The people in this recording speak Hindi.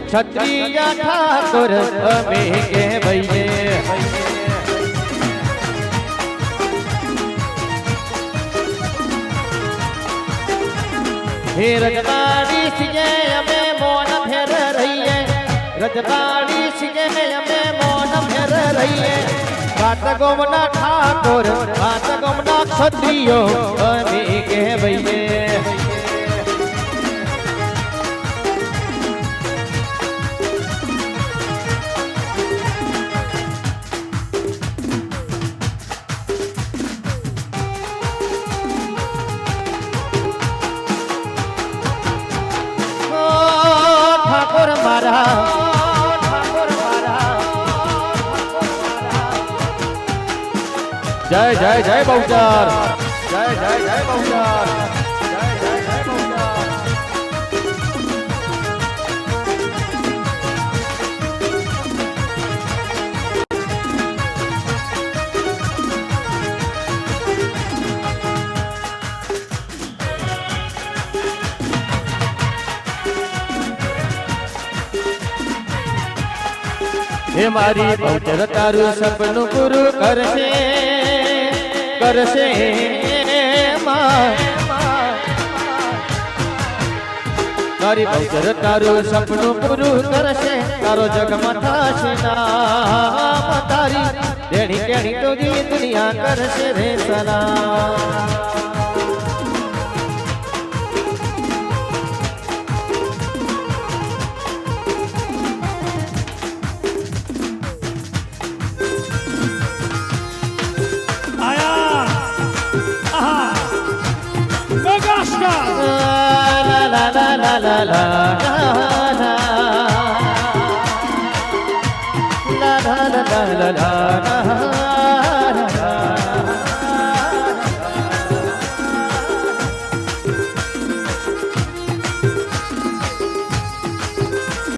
क्षत्रिय ठाकुर अमे के भैये हे रजवाड़ी सिगे अमे मौन फेर रहिए रजवाड़ी सिगे अमे मौन फेर रहिए बात गोमना ठाकुर बात गोमना क्षत्रियो अमे के भैये ठाकुर मारा जय जय जय बहुचार जय जय जय बहुचार जय जय जय बहुचार हे मारी बहुचर तारू सपनु गुरु करशे करशे मारी बहुचर तारू सपनु गुरु करशे तारो जगમાં થાશે નામ તારી દેણી કેણી તો દુનિયા કરશે રે સલામ la la la la